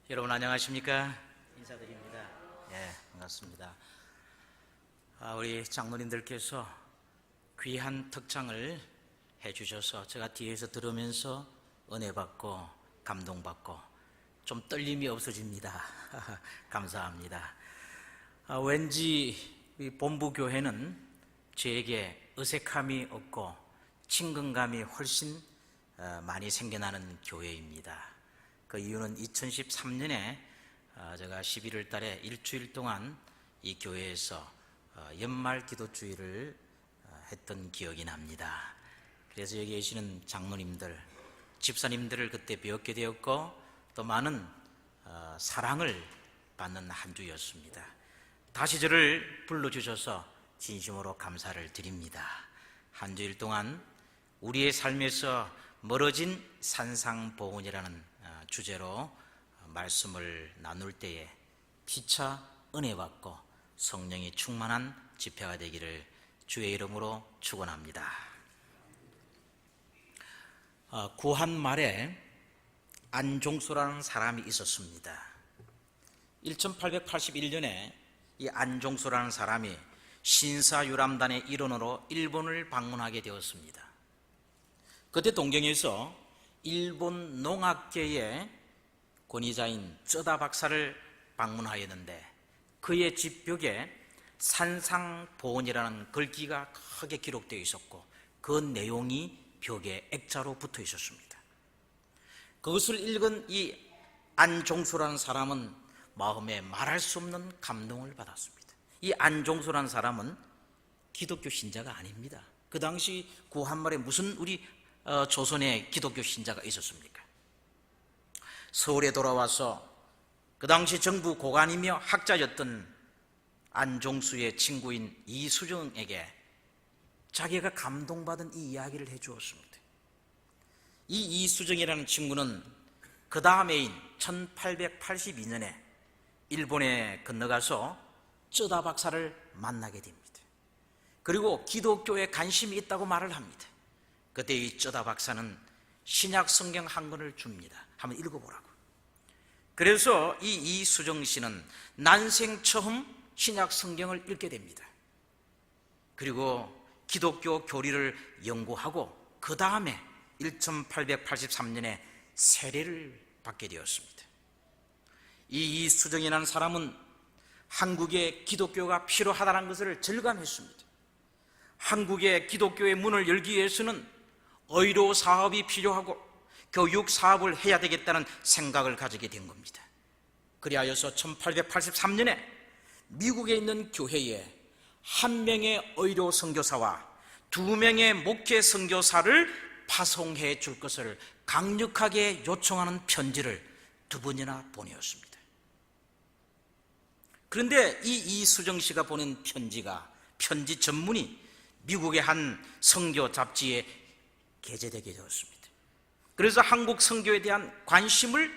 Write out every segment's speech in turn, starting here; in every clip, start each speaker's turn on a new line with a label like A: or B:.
A: 여러분 안녕하십니까? 인사드립니다. 반갑습니다. 우리 장로님들께서 귀한 특창을 해주셔서 제가 뒤에서 들으면서 은혜 받고 감동 받고 좀 떨림이 없어집니다. 감사합니다. 왠지 이 본부교회는 저에게 어색함이 없고 친근감이 훨씬 많이 생겨나는 교회입니다. 그 이유는 2013년에 제가 11월 달에 일주일 동안 이 교회에서 연말 기도주일을 했던 기억이 납니다. 그래서 여기 계시는 장로님들, 집사님들을 그때 배웠게 되었고 또 많은 사랑을 받는 한 주였습니다. 다시 저를 불러주셔서 진심으로 감사를 드립니다. 한 주일 동안 우리의 삶에서 멀어진 산상보훈이라는 주제로 말씀을 나눌 때에 피차 은혜 받고 성령이 충만한 집회가 되기를 주의 이름으로 축원합니다. 구한 말에 안종수라는 사람이 있었습니다. 1881년에 이 안종수라는 사람이 신사유람단의 일원으로 일본을 방문하게 되었습니다. 그때 동경에서 일본 농학계의 권위자인 쩌다 박사를 방문하였는데 그의 집 벽에 산상보훈이라는 글귀가 크게 기록되어 있었고 그 내용이 벽에 액자로 붙어 있었습니다. 그것을 읽은 이 안종수라는 사람은 마음에 말할 수 없는 감동을 받았습니다. 이 안종수라는 사람은 기독교 신자가 아닙니다. 그 당시 구한말에 무슨 우리 조선에 기독교 신자가 있었습니까? 서울에 돌아와서 그 당시 정부 고관이며 학자였던 안종수의 친구인 이수정에게 자기가 감동받은 이 이야기를 해주었습니다. 이 이수정이라는 친구는 그 다음해인 1882년에 일본에 건너가서 쩌다 박사를 만나게 됩니다. 그리고 기독교에 관심이 있다고 말을 합니다. 그때 이 쩌다 박사는 신약 성경 한 권을 줍니다. 한번 읽어보라고. 그래서 이 이수정 씨는 난생 처음 신약 성경을 읽게 됩니다. 그리고 기독교 교리를 연구하고 그 다음에 1883년에 세례를 받게 되었습니다. 이 이수정이라는 사람은 한국에 기독교가 필요하다는 것을 절감했습니다. 한국의 기독교의 문을 열기 위해서는 의료 사업이 필요하고 교육 사업을 해야 되겠다는 생각을 가지게 된 겁니다. 그리하여서 1883년에 미국에 있는 교회에 한 명의 의료 선교사와 2명의 목회 선교사를 파송해 줄 것을 강력하게 요청하는 편지를 2번이나 보내었습니다. 그런데 이 이수정 씨가 보낸 편지 전문이 미국의 한 선교 잡지에 게재되게 되었습니다. 그래서 한국 선교에 대한 관심을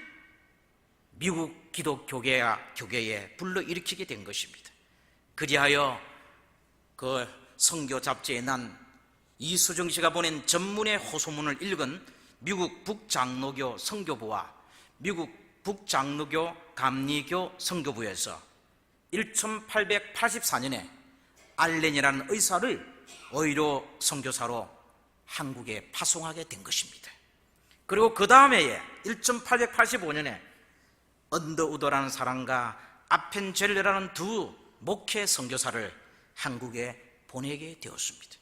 A: 미국 기독교계에 불러일으키게 된 것입니다. 그리하여 그 선교 잡지에 난 이수정 씨가 보낸 전문의 호소문을 읽은 미국 북장로교 선교부와 미국 북장로교 감리교 선교부에서 1884년에 알렌이라는 의사를 의료 선교사로 한국에 파송하게 된 것입니다. 그리고 그 다음 해에 1885년에 언더우더라는 사람과 아펜젤레라는 2 목회 선교사를 한국에 보내게 되었습니다.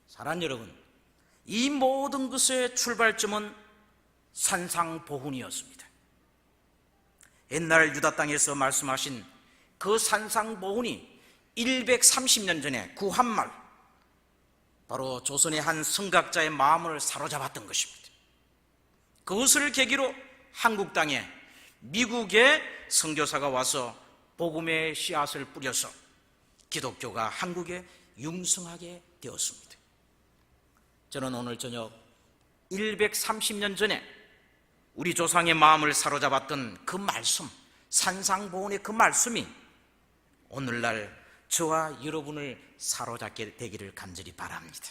A: 사랑하는 여러분, 이 모든 것의 출발점은 산상보훈이었습니다. 옛날 유다 땅에서 말씀하신 그 산상보훈이 130년 전에 구한말 바로 조선의 한 성각자의 마음을 사로잡았던 것입니다. 그것을 계기로 한국 땅에 미국의 선교사가 와서 복음의 씨앗을 뿌려서 기독교가 한국에 융성하게 되었습니다. 저는 오늘 저녁 130년 전에 우리 조상의 마음을 사로잡았던 그 말씀, 산상보훈의 그 말씀이 오늘날 저와 여러분을 사로잡게 되기를 간절히 바랍니다.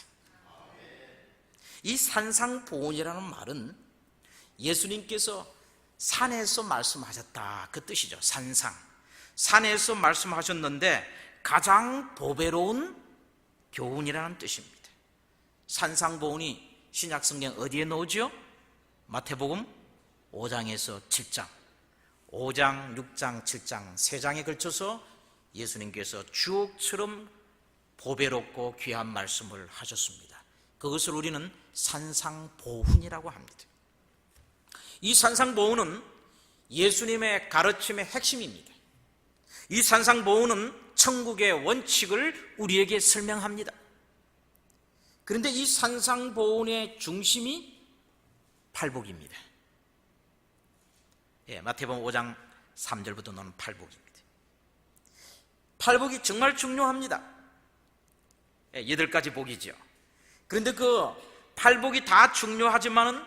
A: 이 산상보훈이라는 말은 예수님께서 산에서 말씀하셨다, 그 뜻이죠. 산상. 산에서 말씀하셨는데 가장 보배로운 교훈이라는 뜻입니다. 산상보훈이 신약성경 어디에 나오죠? 마태복음 5장에서 7장, 5장, 6장, 7장 3장에 걸쳐서 예수님께서 주옥처럼 보배롭고 귀한 말씀을 하셨습니다. 그것을 우리는 산상보훈이라고 합니다. 이 산상보훈은 예수님의 가르침의 핵심입니다. 이 산상보훈은 천국의 원칙을 우리에게 설명합니다. 그런데 이 산상보훈의 중심이 팔복입니다. 마태복음 5장 3절부터 나오는 팔복입니다. 팔복이 정말 중요합니다. 8가지 복이죠. 그런데 그 팔복이 다 중요하지만은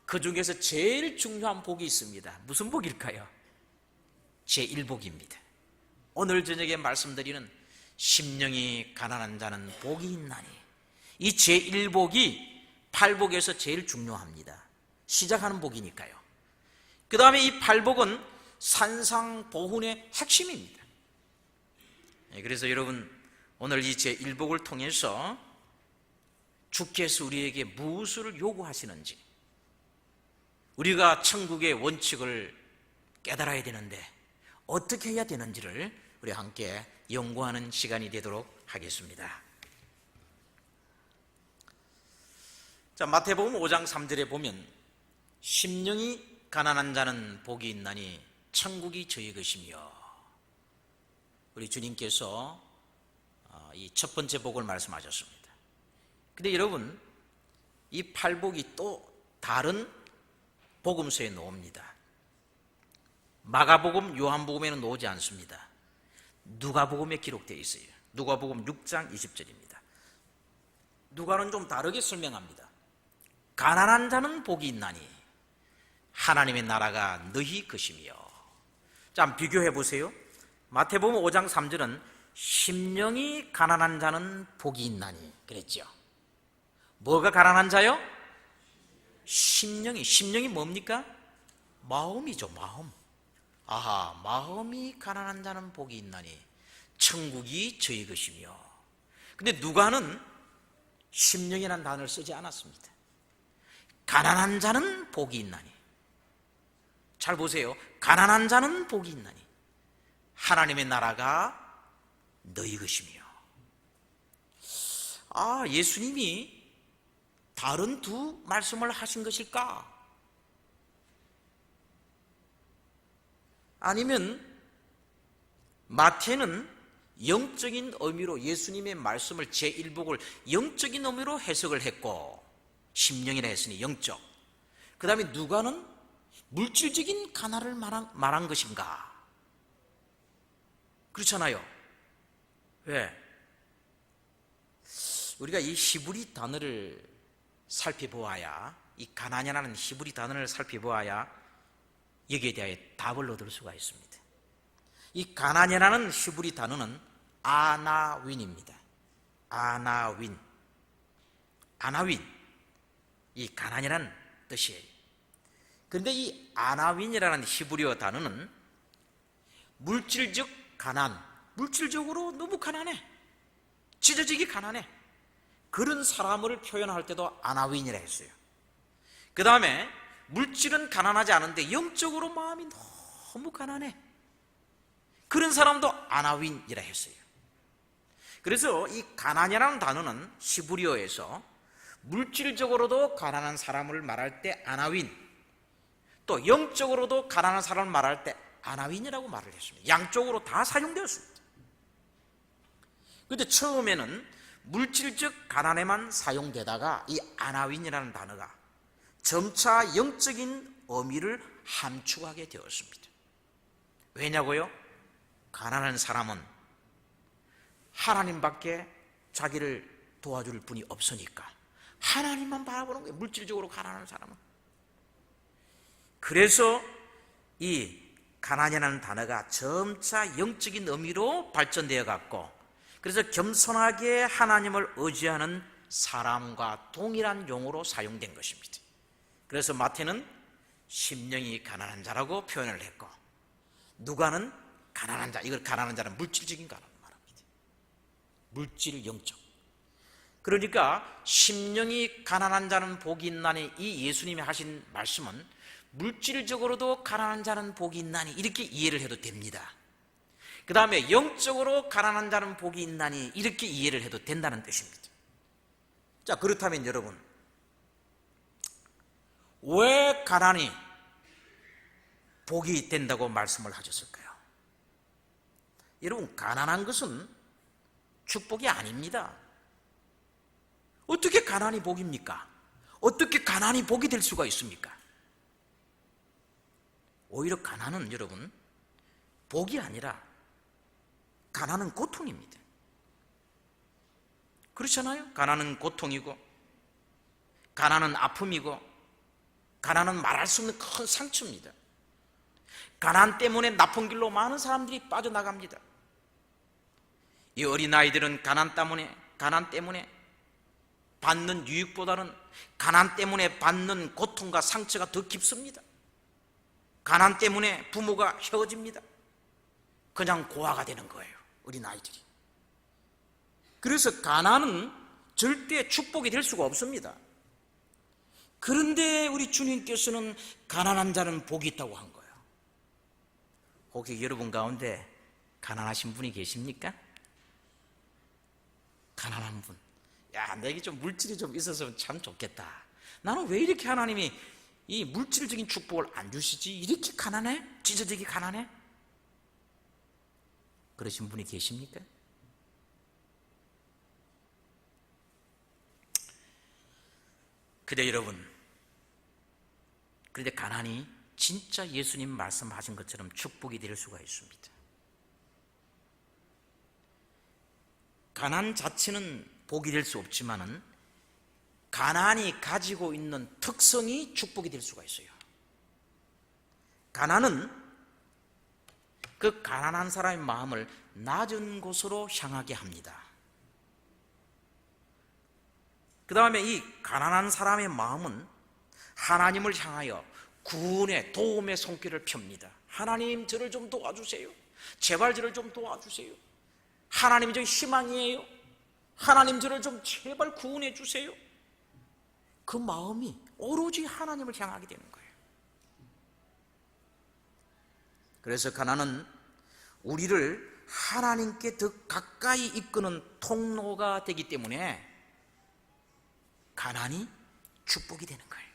A: 그 중에서 제일 중요한 복이 있습니다. 무슨 복일까요? 제1복입니다. 오늘 저녁에 말씀드리는 심령이 가난한 자는 복이 있나니, 이 제1복이 팔복에서 제일 중요합니다. 시작하는 복이니까요. 그 다음에 이 팔복은 산상보훈의 핵심입니다. 그래서 여러분, 오늘 이 제1복을 통해서 주께서 우리에게 무엇을 요구하시는지, 우리가 천국의 원칙을 깨달아야 되는데 어떻게 해야 되는지를 우리 함께 연구하는 시간이 되도록 하겠습니다. 자, 마태복음 5장 3절에 보면 심령이 가난한 자는 복이 있나니 천국이 저희 것이며, 우리 주님께서 이 첫 번째 복을 말씀하셨습니다. 근데 여러분, 이 팔복이 또 다른 복음서에 나옵니다. 마가복음, 요한복음에는 나오지 않습니다. 누가복음에 기록되어 있어요. 누가복음 6장 20절입니다. 누가는 좀 다르게 설명합니다. 가난한 자는 복이 있나니 하나님의 나라가 너희 것이며. 자, 한번 비교해 보세요. 마태복음 5장 3절은 심령이 가난한 자는 복이 있나니 그랬죠. 뭐가 가난한 자요? 심령이 뭡니까? 마음이죠, 마음. 아하, 마음이 가난한 자는 복이 있나니 천국이 저희 것이며. 근데 누가는 심령이라는 단어를 쓰지 않았습니다. 가난한 자는 복이 있나니. 잘 보세요. 가난한 자는 복이 있나니 하나님의 나라가 너희 것이며. 예수님이 다른 두 말씀을 하신 것일까? 아니면 마태는 영적인 의미로 예수님의 말씀을 제1복을 영적인 의미로 해석을 했고, 심령이라 했으니 영적. 그 다음에 누가는 물질적인 가난을 말한 것인가? 그렇잖아요. 왜? 우리가 이 히브리 단어를 살펴보아야, 이 가난이라는 히브리 단어를 살펴보아야 여기에 대하여 답을 얻을 수가 있습니다. 이 가난이라는 히브리 단어는 아나윈입니다. 아나윈. 이 가난이라는 뜻이에요. 그런데 이 아나윈이라는 히브리어 단어는 물질적 가난, 물질적으로 너무 가난해, 찢어지기 가난해, 그런 사람을 표현할 때도 아나윈이라 했어요. 그 다음에 물질은 가난하지 않은데 영적으로 마음이 너무 가난해, 그런 사람도 아나윈이라 했어요. 그래서 이 가난이라는 단어는 히브리어에서 물질적으로도 가난한 사람을 말할 때 아나윈, 또 영적으로도 가난한 사람을 말할 때 아나윈이라고 말을 했습니다. 양쪽으로 다 사용되었습니다. 그런데 처음에는 물질적 가난에만 사용되다가 이 아나윈이라는 단어가 점차 영적인 의미를 함축하게 되었습니다. 왜냐고요? 가난한 사람은 하나님밖에 자기를 도와줄 분이 없으니까 하나님만 바라보는 거예요. 물질적으로 가난한 사람은. 그래서 이 가난이라는 단어가 점차 영적인 의미로 발전되어 갔고, 그래서 겸손하게 하나님을 의지하는 사람과 동일한 용어로 사용된 것입니다. 그래서 마태는 심령이 가난한 자라고 표현을 했고, 누가는 가난한 자, 이걸 가난한 자는 물질적인 가난을 말합니다. 물질, 영적. 그러니까 심령이 가난한 자는 복이 있나니, 이 예수님이 하신 말씀은 물질적으로도 가난한 자는 복이 있나니 이렇게 이해를 해도 됩니다. 그 다음에 영적으로 가난한 자는 복이 있나니 이렇게 이해를 해도 된다는 뜻입니다. 자, 그렇다면 여러분, 왜 가난이 복이 된다고 말씀을 하셨을까요? 여러분, 가난한 것은 축복이 아닙니다. 어떻게 가난이 복입니까? 어떻게 가난이 복이 될 수가 있습니까? 오히려 가난은 여러분, 복이 아니라 가난은 고통입니다. 그렇잖아요? 가난은 고통이고, 가난은 아픔이고, 가난은 말할 수 없는 큰 상처입니다. 가난 때문에 나쁜 길로 많은 사람들이 빠져나갑니다. 이 어린아이들은 가난 때문에 받는 유익보다는 가난 때문에 받는 고통과 상처가 더 깊습니다. 가난 때문에 부모가 헤어집니다. 그냥 고아가 되는 거예요, 어린아이들이. 그래서 가난은 절대 축복이 될 수가 없습니다. 그런데 우리 주님께서는 가난한 자는 복이 있다고 한 거예요. 혹시 여러분 가운데 가난하신 분이 계십니까? 가난한 분. 야, 내게 좀 물질이 좀 있어서 참 좋겠다. 나는 왜 이렇게 하나님이 이 물질적인 축복을 안 주시지? 이렇게 가난해? 지저되게 가난해? 그러신 분이 계십니까? 근데 여러분, 그런데 가난이 진짜 예수님 말씀하신 것처럼 축복이 될 수가 있습니다. 가난 자체는 복이 될 수 없지만은 가난이 가지고 있는 특성이 축복이 될 수가 있어요. 가난은 그 가난한 사람의 마음을 낮은 곳으로 향하게 합니다. 그 다음에 이 가난한 사람의 마음은 하나님을 향하여 구원의 도움의 손길을 펴니다. 하나님, 저를 좀 도와주세요. 제발 저를 좀 도와주세요. 하나님이 저 희망이에요. 하나님, 저를 좀 제발 구원해 주세요. 그 마음이 오로지 하나님을 향하게 되는 거예요. 그래서 가난은 우리를 하나님께 더 가까이 이끄는 통로가 되기 때문에 가난이 축복이 되는 거예요.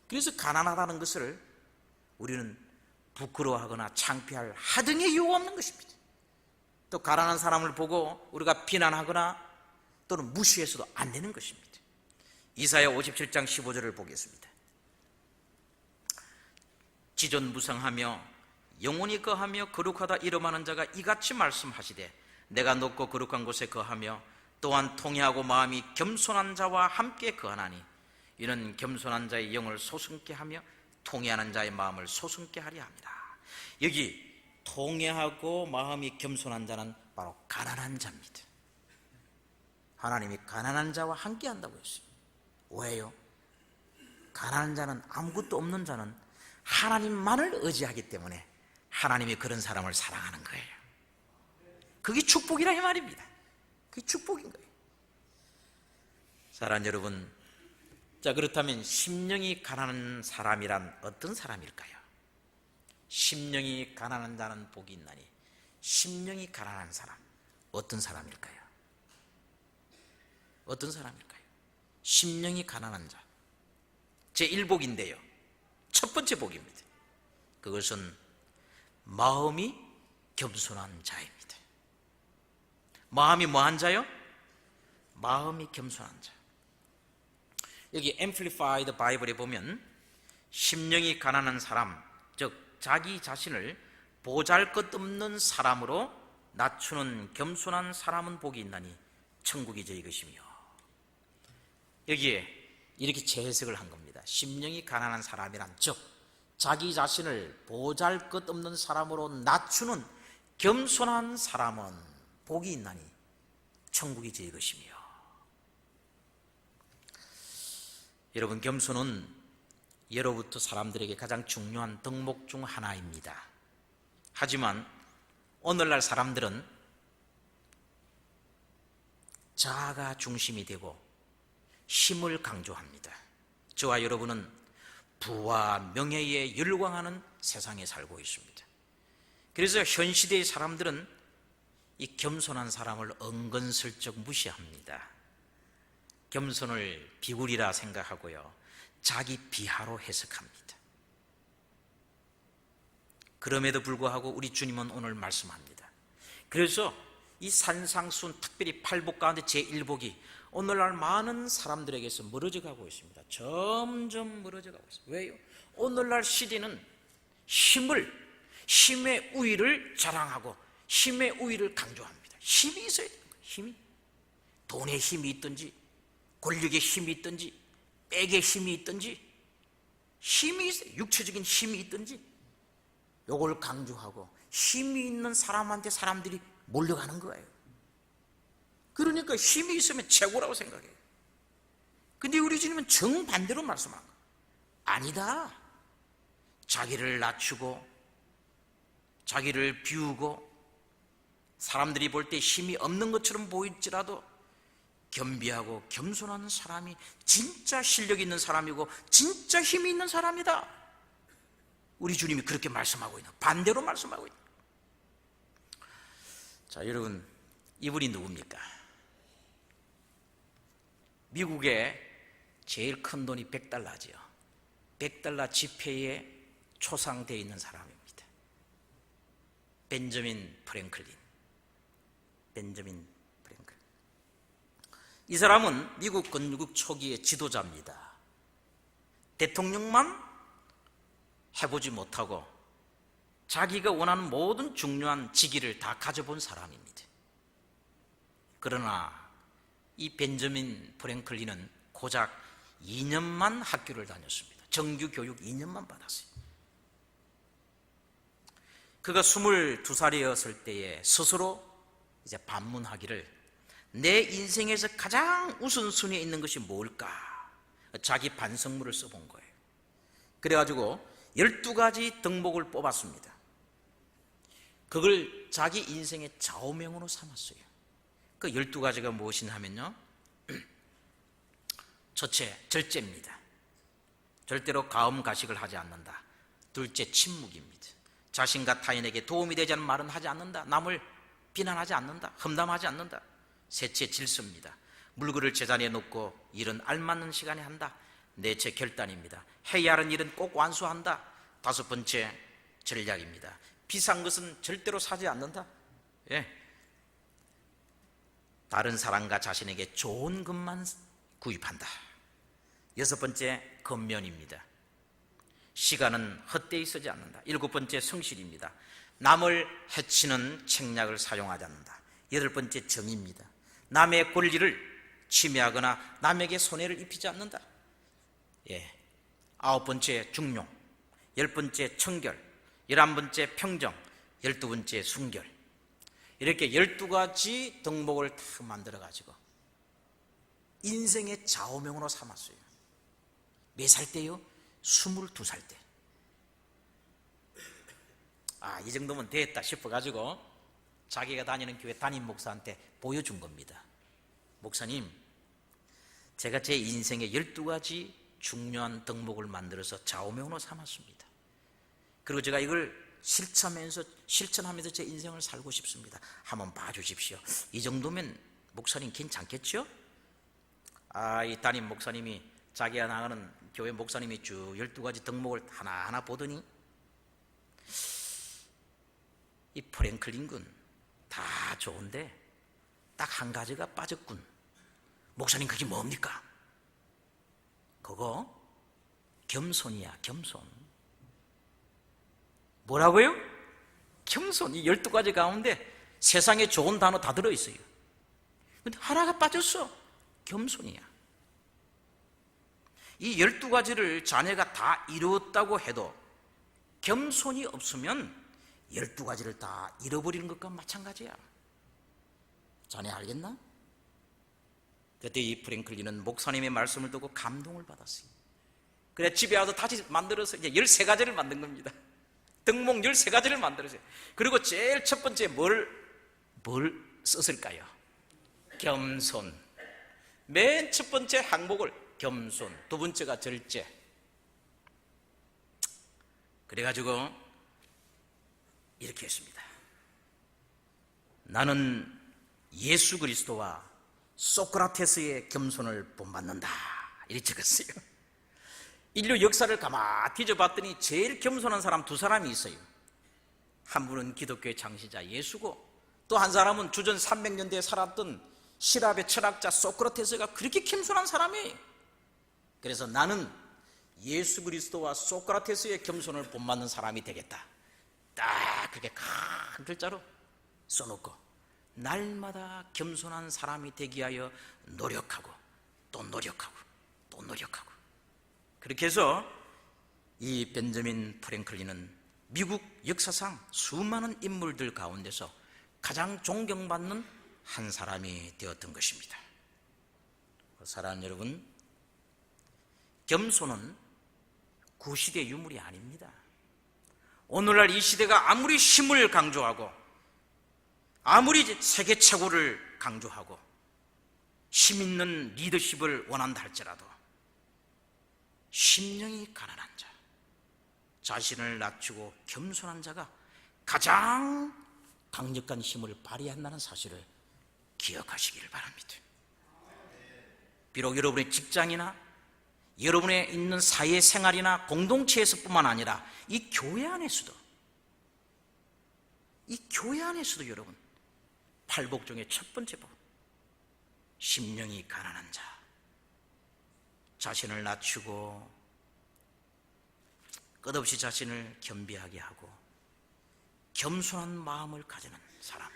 A: 그래서 가난하다는 것을 우리는 부끄러워하거나 창피할 하등의 이유가 없는 것입니다. 또 가난한 사람을 보고 우리가 비난하거나 또는 무시해서도 안 되는 것입니다. 이사야 57장 15절을 보겠습니다. 지존무상하며 영원히 거하며 거룩하다 이름하는 자가 이같이 말씀하시되, 내가 높고 거룩한 곳에 거하며 또한 통회하고 마음이 겸손한 자와 함께 거하나니, 이는 겸손한 자의 영을 소승케 하며 통회하는 자의 마음을 소승케 하려 합니다. 여기 통회하고 마음이 겸손한 자는 바로 가난한 자입니다. 하나님이 가난한 자와 함께 한다고 했어요. 왜요? 가난한 자는, 아무것도 없는 자는 하나님만을 의지하기 때문에 하나님이 그런 사람을 사랑하는 거예요. 그게 축복이라 이 말입니다. 그게 축복인 거예요. 사랑하는 여러분, 자, 그렇다면 심령이 가난한 사람이란 어떤 사람일까요? 심령이 가난한 자는 복이 있나니, 심령이 가난한 사람, 어떤 사람일까요? 어떤 사람일까요? 심령이 가난한 자, 제1복인데요, 첫 번째 복입니다. 그것은 마음이 겸손한 자입니다. 마음이 뭐한 자요? 마음이 겸손한 자. 여기 Amplified 바이블에 보면 심령이 가난한 사람, 즉 자기 자신을 보잘것없는 사람으로 낮추는 겸손한 사람은 복이 있나니 천국이 저희 것이며, 여기에 이렇게 재해석을 한 겁니다. 심령이 가난한 사람이란, 즉 자기 자신을 보잘것없는 사람으로 낮추는 겸손한 사람은 복이 있나니 천국이 저희 것이며. 여러분, 겸손은 예로부터 사람들에게 가장 중요한 덕목 중 하나입니다. 하지만 오늘날 사람들은 자아가 중심이 되고 힘을 강조합니다. 저와 여러분은 부와 명예에 열광하는 세상에 살고 있습니다. 그래서 현 시대의 사람들은 이 겸손한 사람을 은근슬쩍 무시합니다. 겸손을 비굴이라 생각하고요, 자기 비하로 해석합니다. 그럼에도 불구하고 우리 주님은 오늘 말씀합니다. 그래서 이 산상순, 특별히 팔복 가운데 제1복이 오늘날 많은 사람들에게서 멀어져 가고 있습니다. 점점 멀어져 가고 있습니다. 왜요? 오늘날 시대는 힘의 우위를 자랑하고 힘의 우위를 강조합니다. 힘이 있어야 되는 거예요. 힘이. 돈의 힘이 있든지 권력의 힘이 있든지 백의 힘이 있든지 힘이 있어요. 육체적인 힘이 있든지 요걸 강조하고 힘이 있는 사람한테 사람들이 몰려가는 거예요. 그러니까 힘이 있으면 최고라고 생각해요. 근데 우리 주님은 정반대로 말씀한 거예요. 아니다. 자기를 낮추고 자기를 비우고 사람들이 볼 때 힘이 없는 것처럼 보일지라도 겸비하고 겸손한 사람이 진짜 실력 있는 사람이고 진짜 힘이 있는 사람이다. 우리 주님이 그렇게 말씀하고 있는, 반대로 말씀하고 있는. 자, 여러분, 이분이 누굽니까? 미국의 제일 큰 돈이 $100지요. $100 지폐에 초상되어 있는 사람입니다. 벤저민 프랭클린. 이 사람은 미국 건국 초기의 지도자입니다. 대통령만 해보지 못하고 자기가 원하는 모든 중요한 직위를 다 가져본 사람입니다. 그러나 이 벤저민 프랭클린은 고작 2년만 학교를 다녔습니다. 정규 교육 2년만 받았어요. 그가 22살이었을 때에 스스로 이제 반문하기를, 내 인생에서 가장 우선순위에 있는 것이 뭘까? 자기 반성문을 써본 거예요. 그래가지고 12가지 덕목을 뽑았습니다. 그걸 자기 인생의 좌우명으로 삼았어요. 그 12가지가 무엇이냐 하면요, 첫째, 절제입니다. 절대로 가음가식을 하지 않는다. 둘째, 침묵입니다. 자신과 타인에게 도움이 되지 않는 말은 하지 않는다. 남을 비난하지 않는다. 험담하지 않는다. 셋째, 질서입니다. 물건을 제자리에 놓고 일은 알맞는 시간에 한다. 넷째, 결단입니다. 해야 하는 일은 꼭 완수한다. 다섯 번째, 전략입니다. 비싼 것은 절대로 사지 않는다. 다른 사람과 자신에게 좋은 것만 구입한다. 여섯 번째, 근면입니다. 시간은 헛되이 쓰지 않는다. 일곱 번째, 성실입니다. 남을 해치는 책략을 사용하지 않는다. 여덟 번째, 정의입니다. 남의 권리를 침해하거나 남에게 손해를 입히지 않는다. 아홉 번째, 중용. 열 번째, 청결. 11번째, 평정. 12번째, 순결. 이렇게 12가지 덕목을 다 만들어가지고 인생의 좌우명으로 삼았어요. 몇 살 때요? 22살 때. 이 정도면 됐다 싶어가지고 자기가 다니는 교회 담임 목사한테 보여준 겁니다. 목사님, 제가 제 인생의 12가지 중요한 덕목을 만들어서 좌우명으로 삼았습니다. 그리고 제가 이걸 실천하면서 제 인생을 살고 싶습니다. 한번 봐주십시오. 이 정도면 목사님 괜찮겠죠? 이 담임 목사님이, 자기가 나가는 교회 목사님이 쭉 12가지 덕목을 하나하나 보더니 이 프랭클린 군 다 좋은데 딱 한 가지가 빠졌군. 목사님, 그게 뭡니까? 그거 겸손이야, 겸손. 뭐라고요? 겸손. 이 12가지 가운데 세상에 좋은 단어 다 들어있어요. 근데 하나가 빠졌어. 겸손이야. 이 12가지를 자네가 다 이루었다고 해도 겸손이 없으면 12가지를 다 잃어버리는 것과 마찬가지야. 자네 알겠나? 그때 이 프랭클린은 목사님의 말씀을 듣고 감동을 받았어요. 그래 집에 와서 다시 만들어서 이제 13가지를 만든 겁니다. 덕목 13가지를 만들었어요. 그리고 제일 첫 번째 뭘 썼을까요? 겸손. 맨 첫 번째 항목을 겸손, 두 번째가 절제. 그래가지고 이렇게 했습니다. 나는 예수 그리스도와 소크라테스의 겸손을 본받는다, 이렇게 적었어요. 인류 역사를 가만히 뒤져봤더니 제일 겸손한 사람 두 사람이 있어요. 한 분은 기독교의 창시자 예수고, 또 한 사람은 주전 300년대에 살았던 시랍의 철학자 소크라테스가 그렇게 겸손한 사람이에요. 그래서 나는 예수 그리스도와 소크라테스의 겸손을 본받는 사람이 되겠다, 딱 그렇게 큰 글자로 써놓고 날마다 겸손한 사람이 되기 위하여 노력하고 또 노력하고 또 노력하고, 그렇게 해서 이 벤저민 프랭클린은 미국 역사상 수많은 인물들 가운데서 가장 존경받는 한 사람이 되었던 것입니다. 사랑하는 여러분, 겸손은 구시대 유물이 아닙니다. 오늘날 이 시대가 아무리 힘을 강조하고 아무리 세계 최고를 강조하고 힘 있는 리더십을 원한다 할지라도 심령이 가난한 자, 자신을 낮추고 겸손한 자가 가장 강력한 힘을 발휘한다는 사실을 기억하시기를 바랍니다. 비록 여러분의 직장이나 여러분의 있는 사회생활이나 공동체에서뿐만 아니라 이 교회 안에서도 여러분, 팔복 중에 첫 번째 복, 심령이 가난한 자, 자신을 낮추고 끝없이 자신을 겸비하게 하고 겸손한 마음을 가지는 사람,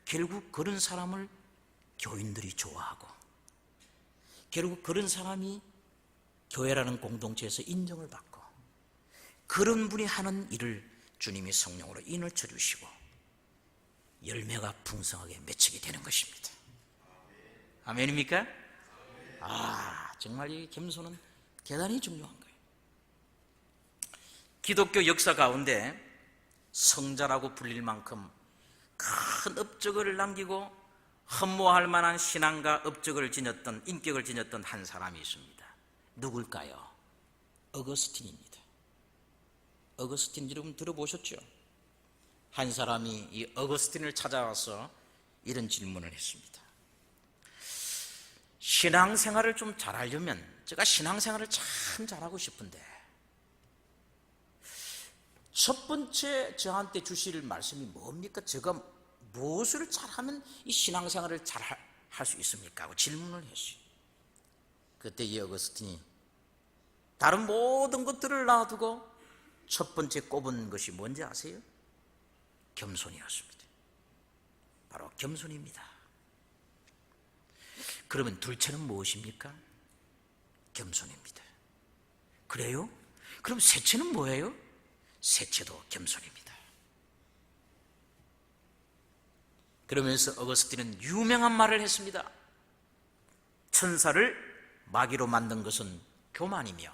A: 결국 그런 사람을 교인들이 좋아하고 결국 그런 사람이 교회라는 공동체에서 인정을 받고, 그런 분이 하는 일을 주님이 성령으로 인을 쳐주시고 열매가 풍성하게 맺히게 되는 것입니다. 아멘입니까? 정말 이 겸손은 대단히 중요한 거예요. 기독교 역사 가운데 성자라고 불릴 만큼 큰 업적을 남기고 흠모할 만한 신앙과 업적을 지녔던, 인격을 지녔던 한 사람이 있습니다. 누굴까요? 어거스틴입니다. 어거스틴 여러분 들어보셨죠? 한 사람이 이 어거스틴을 찾아와서 이런 질문을 했습니다. 신앙생활을 좀 잘하려면, 제가 신앙생활을 참 잘하고 싶은데 첫 번째 저한테 주실 말씀이 뭡니까? 제가 무엇을 잘하면 이 신앙생활을 잘 할 수 있습니까? 하고 질문을 했어요. 그때 이 어거스틴이 다른 모든 것들을 놔두고 첫 번째 꼽은 것이 뭔지 아세요? 겸손이었습니다. 바로 겸손입니다. 그러면 둘째는 무엇입니까? 겸손입니다. 그래요? 그럼 셋째는 뭐예요? 셋째도 겸손입니다. 그러면서 어거스틴은 유명한 말을 했습니다. 천사를 마귀로 만든 것은 교만이며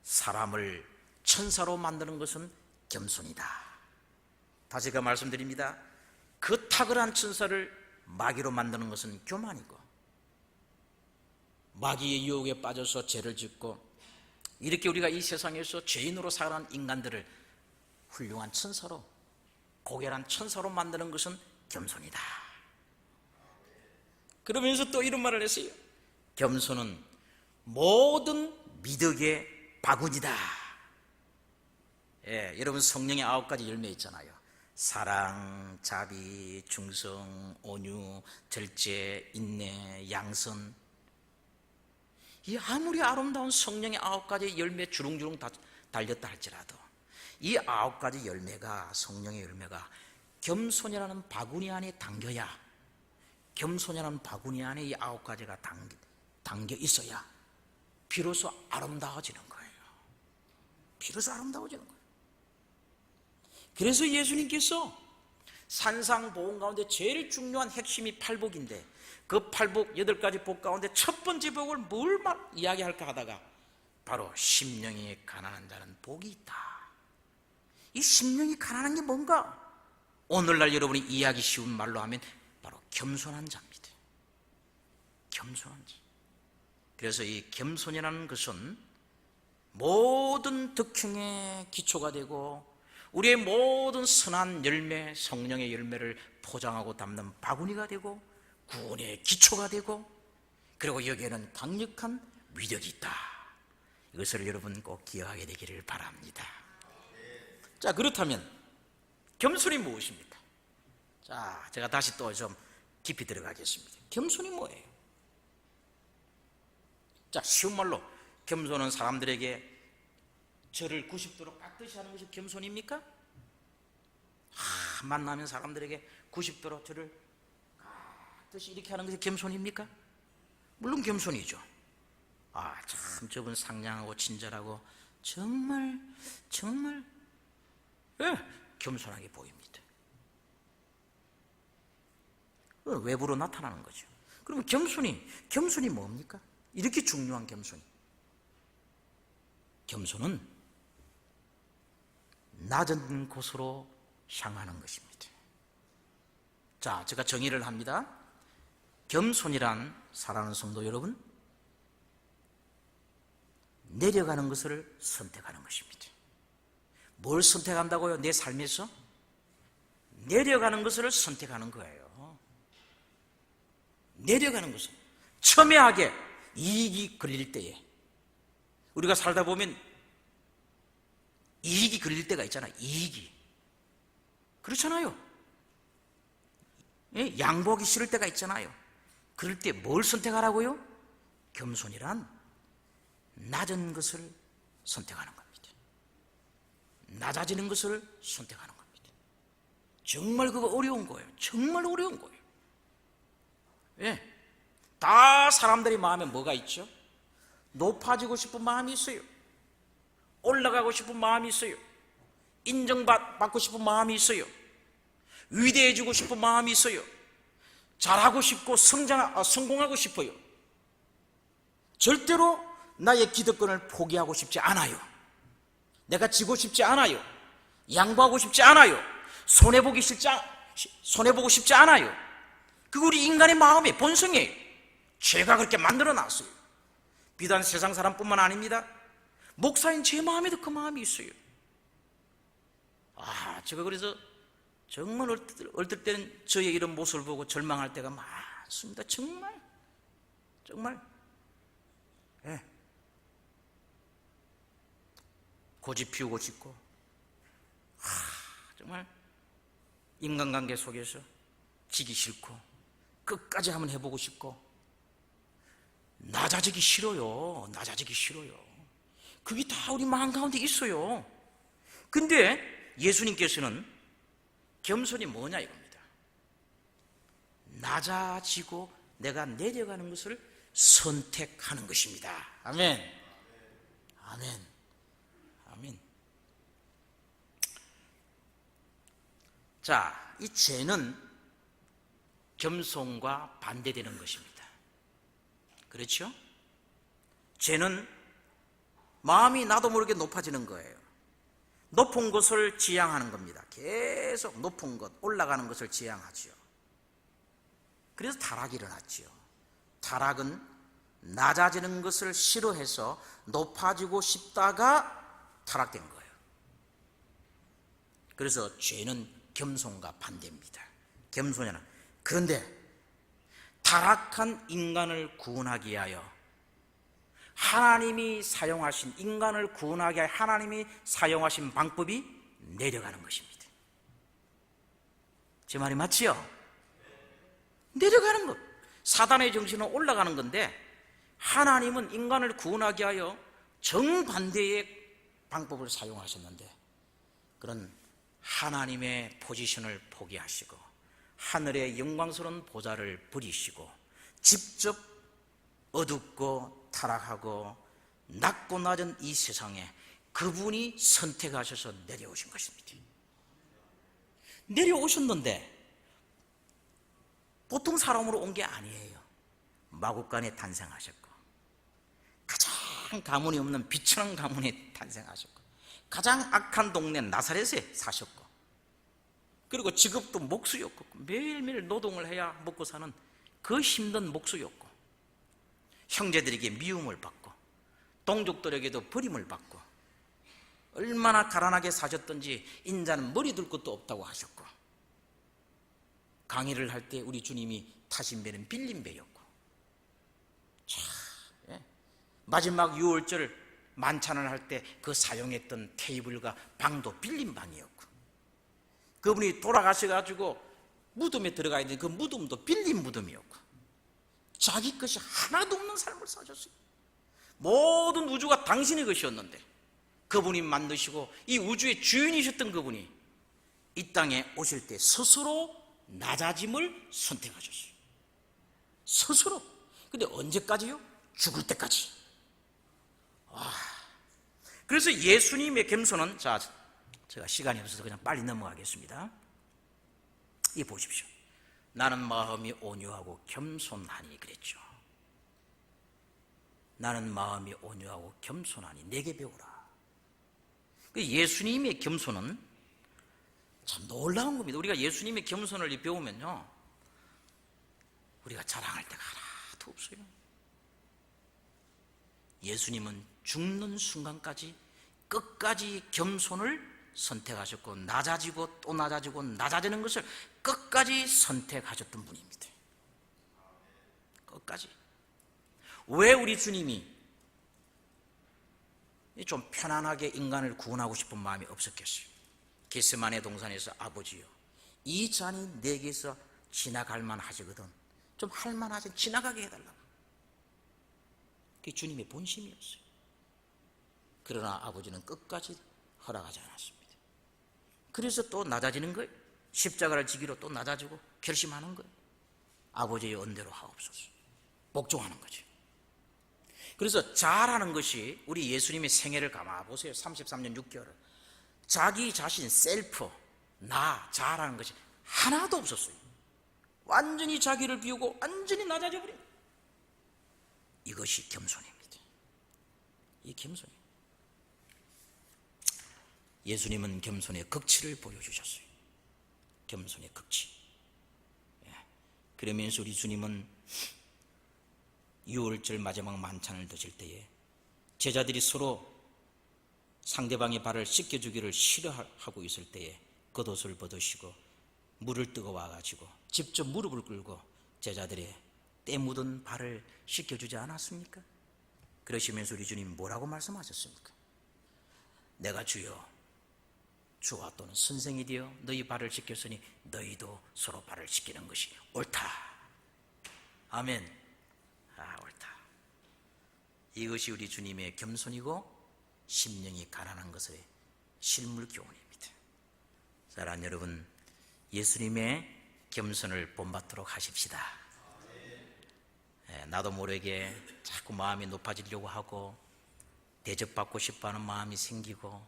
A: 사람을 천사로 만드는 것은 겸손이다. 다시가 말씀드립니다. 그 탁월한 천사를 마귀로 만드는 것은 교만이고, 마귀의 유혹에 빠져서 죄를 짓고 이렇게 우리가 이 세상에서 죄인으로 살아가는 인간들을 훌륭한 천사로, 고결한 천사로 만드는 것은 겸손이다. 그러면서 또 이런 말을 했어요. 겸손은 모든 미덕의 바구니다. 여러분 성령의 9가지 열매 있잖아요. 사랑, 자비, 충성, 온유, 절제, 인내, 양선. 이 아무리 아름다운 성령의 9가지 열매 주렁주렁 달렸다 할지라도 이 9가지 열매가, 성령의 열매가 겸손이라는 바구니 안에 담겨야, 겸손이라는 바구니 안에 이 9가지가 담겨 있어야 비로소 아름다워지는 거예요. 비로소 아름다워지는 거예요. 그래서 예수님께서 산상보험 가운데 제일 중요한 핵심이 팔복인데, 그 팔복 8가지 복 가운데 첫 번째 복을 뭘 이야기할까 하다가 바로 심령이 가난한 자는 복이 있다. 이 심령이 가난한 게 뭔가? 오늘날 여러분이 이해하기 쉬운 말로 하면 바로 겸손한 자입니다. 겸손한 자. 그래서 이 겸손이라는 것은 모든 덕행의 기초가 되고 우리의 모든 선한 열매, 성령의 열매를 포장하고 담는 바구니가 되고 구원의 기초가 되고, 그리고 여기에는 강력한 위력이 있다. 이것을 여러분 꼭 기억하게 되기를 바랍니다. 자, 그렇다면 겸손이 무엇입니까? 자, 제가 다시 또 좀 깊이 들어가겠습니다. 겸손이 뭐예요? 자, 쉬운 말로 겸손은 사람들에게 저를 90도로 깎듯이 하는 것이 겸손입니까? 만나면 사람들에게 90도로 저를 깎듯이 이렇게 하는 것이 겸손입니까? 물론 겸손이죠. 참 저분 상냥하고 친절하고 정말 겸손하게 보입니다. 외부로 나타나는 거죠. 그러면 겸손이 뭡니까? 이렇게 중요한 겸손이. 겸손은 낮은 곳으로 향하는 것입니다. 자, 제가 정의를 합니다. 겸손이란, 사랑하는 성도 여러분, 내려가는 것을 선택하는 것입니다. 뭘 선택한다고요? 내 삶에서? 내려가는 것을 선택하는 거예요. 내려가는 것을. 첨예하게 이익이 걸릴 때에, 우리가 살다 보면 이익이 걸릴 때가 있잖아요. 이익이. 그렇잖아요. 양보하기 싫을 때가 있잖아요. 그럴 때 뭘 선택하라고요? 겸손이란 낮은 것을 선택하는 겁니다. 낮아지는 것을 선택하는 겁니다. 정말 그거 어려운 거예요. 정말 어려운 거예요. 예. 다 사람들의 마음에 뭐가 있죠? 높아지고 싶은 마음이 있어요. 올라가고 싶은 마음이 있어요. 인정받고 싶은 마음이 있어요. 위대해지고 싶은 마음이 있어요. 잘하고 싶고 성공하고 싶어요. 절대로 나의 기득권을 포기하고 싶지 않아요. 내가 지고 싶지 않아요. 양보하고 싶지 않아요. 손해보고 싶지 않아요. 그게 우리 인간의 마음의 본성이에요. 죄가 그렇게 만들어놨어요. 비단 세상 사람뿐만 아닙니다. 목사인 제 마음에도 그 마음이 있어요. 제가 그래서 정말 얼떨 때는 저의 이런 모습을 보고 절망할 때가 많습니다. 정말. 예. 고집 피우고 싶고, 정말 인간관계 속에서 지기 싫고, 끝까지 한번 해보고 싶고, 낮아지기 싫어요. 그게 다 우리 마음 가운데 있어요. 근데 예수님께서는 겸손이 뭐냐 이겁니다. 낮아지고 내가 내려가는 것을 선택하는 것입니다. 아멘. 자, 이 죄는 겸손과 반대되는 것입니다. 그렇죠? 죄는 마음이 나도 모르게 높아지는 거예요. 높은 것을 지향하는 겁니다. 계속 높은 것, 올라가는 것을 지향하지요. 그래서 타락이 일어났지요. 타락은 낮아지는 것을 싫어해서 높아지고 싶다가 타락된 거예요. 그래서 죄는 겸손과 반대입니다. 겸손이란. 그런데 타락한 인간을 구원하기 위하여 하나님이 사용하신, 인간을 구원하기 위하여 하나님이 사용하신 방법이 내려가는 것입니다. 제 말이 맞지요? 내려가는 것. 사단의 정신은 올라가는 건데 하나님은 인간을 구원하기 위하여 정반대의 방법을 사용하셨는데, 그런 하나님의 포지션을 포기하시고 하늘의 영광스러운 보좌를 버리시고 직접 어둡고 타락하고 낮고 낮은 이 세상에 그분이 선택하셔서 내려오신 것입니다. 내려오셨는데 보통 사람으로 온 게 아니에요. 마구간에 탄생하셨고 가장 가장 가문이 없는 비천한 가문에 탄생하셨고, 가장 악한 동네 나사렛에 사셨고, 그리고 직업도 목수였고, 매일매일 노동을 해야 먹고 사는 그 힘든 목수였고, 형제들에게 미움을 받고 동족들에게도 버림을 받고, 얼마나 가난하게 사셨던지 인자는 머리 둘 것도 없다고 하셨고, 강의를 할 때 우리 주님이 타신 배는 빌린 배였고, 마지막 유월절 만찬을 할 때 그 사용했던 테이블과 방도 빌린 방이었고, 그분이 돌아가셔가지고 무덤에 들어가 있는 그 무덤도 빌린 무덤이었고, 자기 것이 하나도 없는 삶을 사셨어요. 모든 우주가 당신의 것이었는데 그분이 만드시고 이 우주의 주인이셨던 그분이 이 땅에 오실 때 스스로 낮아짐을 선택하셨어요. 스스로. 근데 언제까지요? 죽을 때까지. 그래서 예수님의 겸손은, 자, 제가 시간이 없어서 그냥 빨리 넘어가겠습니다. 이 보십시오. 나는 마음이 온유하고 겸손하니 그랬죠. 나는 마음이 온유하고 겸손하니 내게 배우라. 예수님의 겸손은 참 놀라운 겁니다. 우리가 예수님의 겸손을 배우면요, 우리가 자랑할 때가 하나도 없어요. 예수님은 죽는 순간까지 끝까지 겸손을 선택하셨고, 낮아지고 또 낮아지고 낮아지는 것을 끝까지 선택하셨던 분입니다. 끝까지. 왜 우리 주님이 좀 편안하게 인간을 구원하고 싶은 마음이 없었겠어요? 겟세마네 동산에서 아버지요, 이 잔이 내게서 지나갈 만하시거든 좀 할만하지, 지나가게 해달라고. 그게 주님의 본심이었어요. 그러나 아버지는 끝까지 허락하지 않았습니다. 그래서 또 낮아지는 거예요. 십자가를 지기로 또 낮아지고 결심하는 거예요. 아버지의 언대로 하옵소서. 복종하는 거죠. 그래서 잘하는 것이, 우리 예수님의 생애를 감아 보세요. 33년 6개월을 자기 자신, 셀프, 나, 잘하는 것이 하나도 없었어요. 완전히 자기를 비우고 완전히 낮아져 버린 거예요. 이것이 겸손입니다. 이 겸손이. 예수님은 겸손의 극치를 보여주셨어요. 겸손의 극치. 그러면서 우리 주님은 유월절 마지막 만찬을 드실 때에 제자들이 서로 상대방의 발을 씻겨주기를 싫어하고 있을 때에 겉옷을 벗으시고 물을 뜨고 와가지고 직접 무릎을 꿇고 제자들의 때 묻은 발을 씻겨주지 않았습니까? 그러시면서 우리 주님 뭐라고 말씀하셨습니까? 내가 주여, 주와 또는 선생이 되어 너희 발을 씻겼으니 너희도 서로 발을 씻기는 것이 옳다. 아멘. 옳다. 이것이 우리 주님의 겸손이고 심령이 가난한 것의 실물 교훈입니다. 사랑하는 여러분, 예수님의 겸손을 본받도록 하십시다. 나도 모르게 자꾸 마음이 높아지려고 하고 대접받고 싶어하는 마음이 생기고,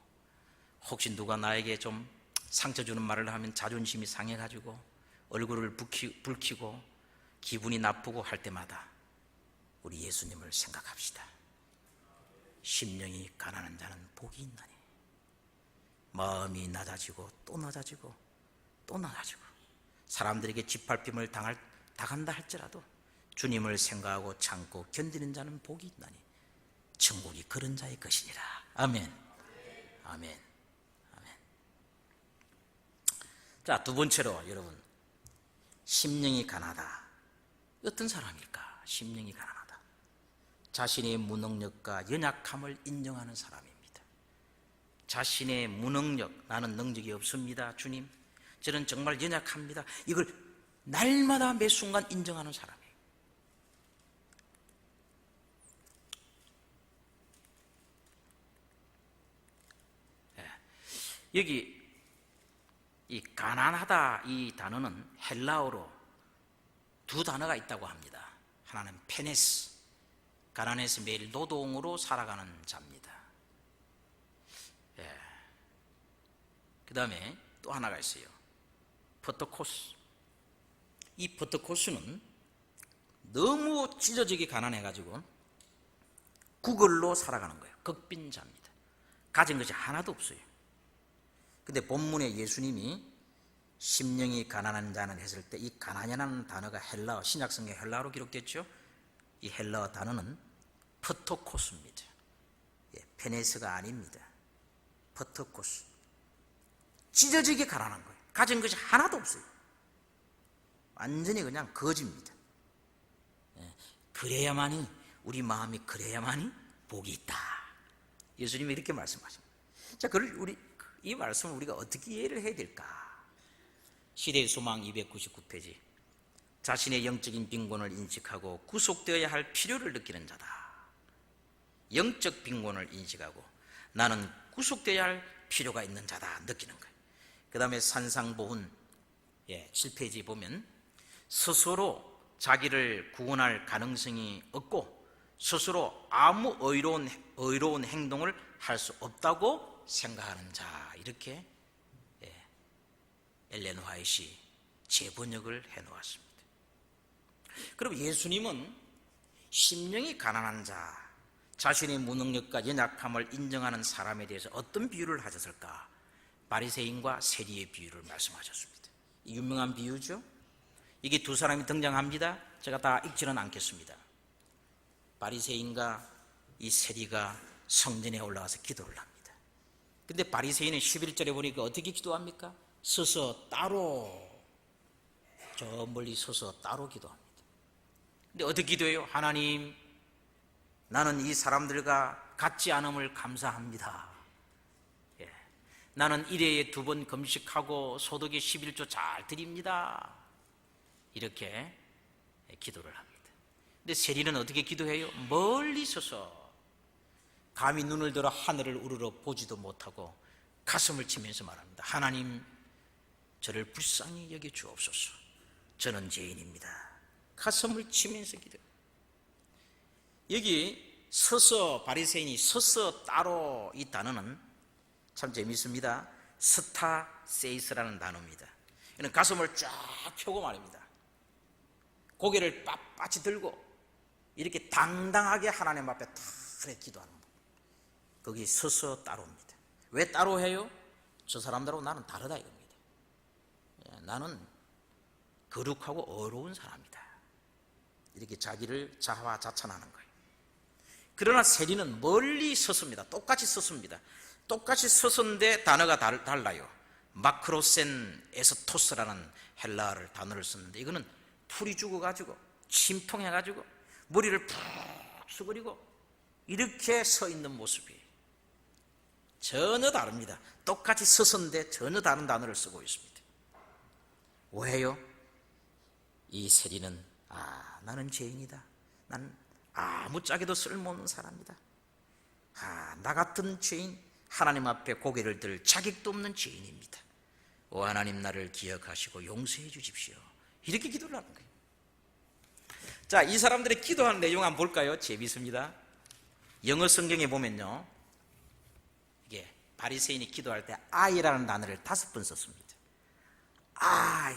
A: 혹시 누가 나에게 좀 상처 주는 말을 하면 자존심이 상해가지고 얼굴을 붉히고 기분이 나쁘고 할 때마다 우리 예수님을 생각합시다. 심령이 가난한 자는 복이 있나니. 마음이 낮아지고 또 낮아지고 또 낮아지고 사람들에게 짓밟힘을 당한다 할지라도 주님을 생각하고 참고 견디는 자는 복이 있나니 천국이 그런 자의 것이니라. 아멘. 아멘. 아멘. 자, 두 번째로 여러분, 심령이 가난하다. 어떤 사람일까? 심령이 가난하다. 자신의 무능력과 연약함을 인정하는 사람입니다. 자신의 무능력, 나는 능력이 없습니다. 주님, 저는 정말 연약합니다. 이걸 날마다 매 순간 인정하는 사람이에요. 여기 이 가난하다, 이 단어는 헬라어로 두 단어가 있다고 합니다. 하나는 페네스, 가난해서 매일 노동으로 살아가는 자입니다. 그 다음에 또 하나가 있어요. 포토코스. 이 포토코스는 너무 찢어지게 가난해가지고 구걸로 살아가는 거예요. 극빈자입니다. 가진 것이 하나도 없어요. 근데 본문에 예수님이 심령이 가난한 자는 했을 때 이 가난이라는 단어가 헬라어, 신약성경 헬라어로 기록됐죠. 이 헬라어 단어는 프토코스입니다. 페네스가 아닙니다. 프토코스. 찢어지게 가난한 거예요. 가진 것이 하나도 없어요. 완전히 그냥 거지입니다. 그래야만이, 우리 마음이 그래야만이 복이 있다. 예수님이 이렇게 말씀하십니다. 자, 이 말씀을 우리가 어떻게 이해를 해야 될까? 시대의 소망 299페이지. 자신의 영적인 빈곤을 인식하고 구속되어야 할 필요를 느끼는 자다. 영적 빈곤을 인식하고 나는 구속되어야 할 필요가 있는 자다 느끼는 거예요. 그 다음에 산상보훈 7페이지 보면 스스로 자기를 구원할 가능성이 없고 스스로 아무 의로운 행동을 할 수 없다고 생각하는 자, 이렇게 엘렌 화이트이 재번역을 해놓았습니다. 그럼 예수님은 심령이 가난한 자, 자신의 무능력과 연약함을 인정하는 사람에 대해서 어떤 비유를 하셨을까? 바리새인과 세리의 비유를 말씀하셨습니다. 유명한 비유죠. 이게 두 사람이 등장합니다. 제가 다 읽지는 않겠습니다. 바리새인과 이 세리가 성전에 올라가서 기도를 합니다. 근데 바리새인은 11절에 보니까 어떻게 기도합니까? 서서 따로, 저 멀리 서서 따로 기도합니다. 근데 어떻게 기도해요? 하나님, 나는 이 사람들과 같지 않음을 감사합니다. 나는 1회에 2번 금식하고 소득의 11조 잘 드립니다. 이렇게 기도를 합니다. 근데 세리는 어떻게 기도해요? 멀리 서서 감히 눈을 들어 하늘을 우러러 보지도 못하고 가슴을 치면서 말합니다. 하나님, 저를 불쌍히 여겨 주옵소서. 저는 죄인입니다. 가슴을 치면서 기도해요. 여기 서서, 바리새인이 서서 따로, 이 단어는 참 재미있습니다. 스타세이스라는 단어입니다. 이는 가슴을 쫙 펴고 말입니다. 고개를 빳빳이 들고 이렇게 당당하게 하나님 앞에 다 기도하는 것. 거기 서서 따로입니다. 왜 따로 해요? 저 사람들하고 나는 다르다 이겁니다. 나는 거룩하고 어려운 사람이다. 이렇게 자기를 자화자찬하는 거예요. 그러나 세리는 멀리 섰습니다. 똑같이 섰습니다. 똑같이 섰는데 단어가 달라요. 마크로센 에스토스라는 헬라어를 단어를 썼는데 이거는 풀이 죽어가지고 침통해가지고 머리를 푹 수그리고 이렇게 서 있는 모습이에요. 전혀 다릅니다. 똑같이 섰는데 전혀 다른 단어를 쓰고 있습니다. 왜요? 이 세리는 나는 죄인이다. 난 아무짝에도 쓸모없는 사람이다. 나 같은 죄인, 하나님 앞에 고개를 들 자격도 없는 죄인입니다. 오 하나님, 나를 기억하시고 용서해 주십시오. 이렇게 기도를 하는 거예요. 자, 이 사람들의 기도하는 내용 한번 볼까요? 재미있습니다. 영어 성경에 보면요, 이게 바리새인이 기도할 때 I라는 단어를 5번 썼습니다. I,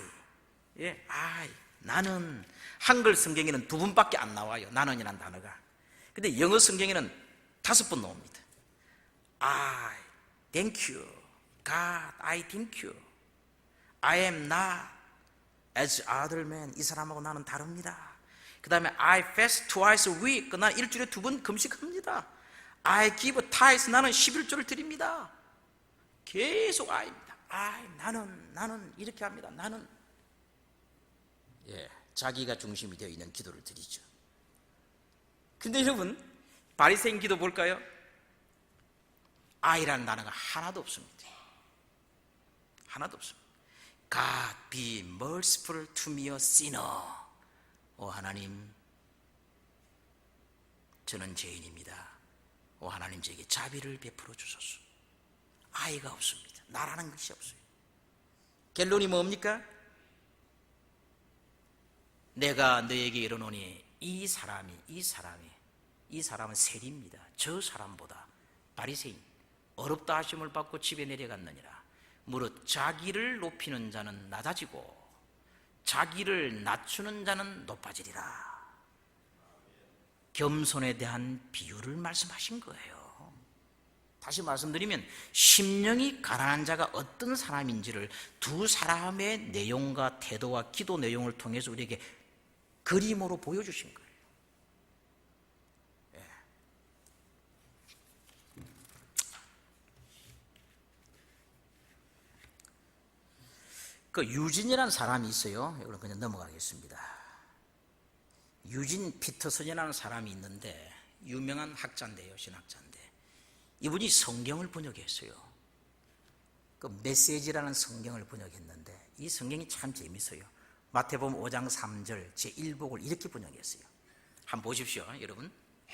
A: I. 나는. 한글 성경에는 2번밖에 안 나와요. 나는이라는 단어가. 근데 영어 성경에는 5번 나옵니다. I thank you. God, I thank you. I am not as other men. 이 사람하고 나는 다릅니다. 그 다음에 I fast twice a week. 나 일주일에 2번 금식합니다. I give tithes. 나는 11조를 드립니다. 계속 I입니다. 나는 이렇게 합니다. 나는. 자기가 중심이 되어 있는 기도를 드리죠. 근데 여러분, 바리새인 기도 볼까요? I라는 단어가 하나도 없습니다. 하나도 없습니다. God be merciful to me a sinner. 오 하나님, 저는 죄인입니다. 오 하나님, 저에게 자비를 베풀어 주소서. I가 없습니다. 나라는 것이 없어요. 결론이 뭡니까? 내가 너에게 이르노니 이 사람은 세리입니다. 저 사람보다 바리새인 어렵다 하심을 받고 집에 내려갔느니라. 무릇 자기를 높이는 자는 낮아지고 자기를 낮추는 자는 높아지리라. 겸손에 대한 비유를 말씀하신 거예요. 다시 말씀드리면 심령이 가난한 자가 어떤 사람인지를 두 사람의 내용과 태도와 기도 내용을 통해서 우리에게 그림으로 보여주신 거예요. 그 유진이라는 사람이 있어요. 이걸 그냥 넘어가겠습니다. 유진 피터슨이라는 사람이 있는데 유명한 학자인데요, 신학자인데 이분이 성경을 번역했어요. 그 메시지라는 성경을 번역했는데 이 성경이 참 재밌어요. 마태복음 5장 3절 제1복을 이렇게 번역했어요. 한번 보십시오, 여러분.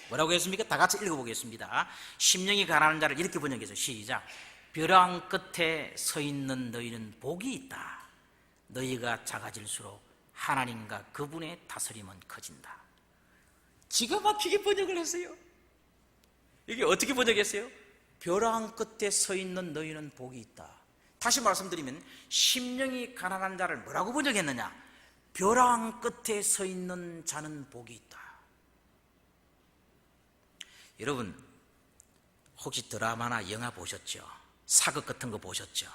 A: 뭐라고 했습니까? 다 같이 읽어보겠습니다. 심령이 가난한 자를 이렇게 번역해서 시작. 벼랑 끝에 서 있는 너희는 복이 있다. 너희가 작아질수록 하나님과 그분의 다스림은 커진다. 기가 막히게 번역을 했어요. 이게 어떻게 번역했어요? 벼랑 끝에 서 있는 너희는 복이 있다. 다시 말씀드리면 심령이 가난한 자를 뭐라고 번역했느냐? 벼랑 끝에 서 있는 자는 복이 있다. 여러분 혹시 드라마나 영화 보셨죠? 사극 같은 거 보셨죠?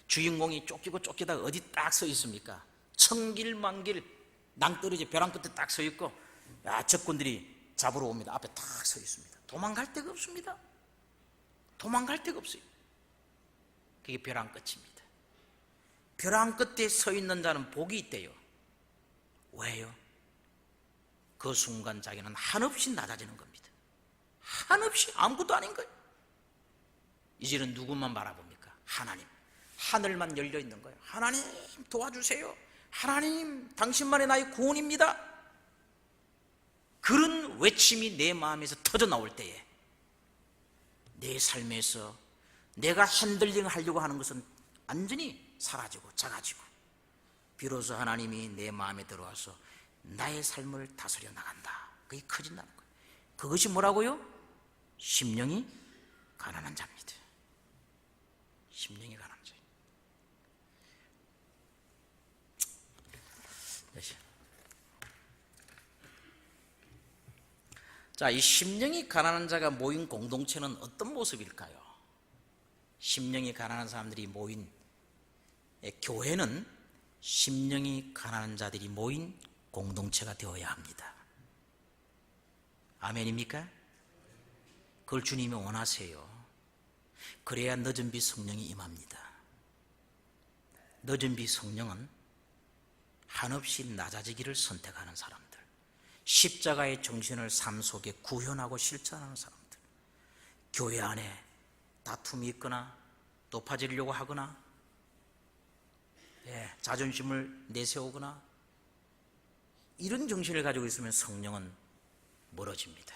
A: 주인공이 쫓기고 쫓기다가 어디 딱 서 있습니까? 천길만길 낭떠러지 벼랑 끝에 딱 서 있고 적군들이 잡으러 옵니다. 앞에 딱 서 있습니다. 도망갈 데가 없습니다. 도망갈 데가 없어요. 그게 벼랑 끝입니다. 벼랑 끝에 서 있는 자는 복이 있대요. 왜요? 그 순간 자기는 한없이 낮아지는 겁니다. 한없이 아무것도 아닌 거예요. 이제는 누구만 바라봅니까? 하나님. 하늘만 열려 있는 거예요. 하나님 도와주세요. 하나님 당신만이 나의 구원입니다. 그런 외침이 내 마음에서 터져 나올 때에 내 삶에서 내가 핸들링 하려고 하는 것은 완전히 사라지고 작아지고 비로소 하나님이 내 마음에 들어와서 나의 삶을 다스려 나간다. 그게 커진다는 거예요. 그것이 뭐라고요? 심령이 가난한 자입니다. 심령이 가난한 자입니다. 자, 이 심령이 가난한 자가 모인 공동체는 어떤 모습일까요? 심령이 가난한 사람들이 모인 교회는 심령이 가난한 자들이 모인 공동체가 되어야 합니다. 아멘입니까? 그걸 주님이 원하세요. 그래야 늦은 비 성령이 임합니다. 늦은 비 성령은 한없이 낮아지기를 선택하는 사람들, 십자가의 정신을 삶 속에 구현하고 실천하는 사람들, 교회 안에 다툼이 있거나 높아지려고 하거나 자존심을 내세우거나 이런 정신을 가지고 있으면 성령은 멀어집니다.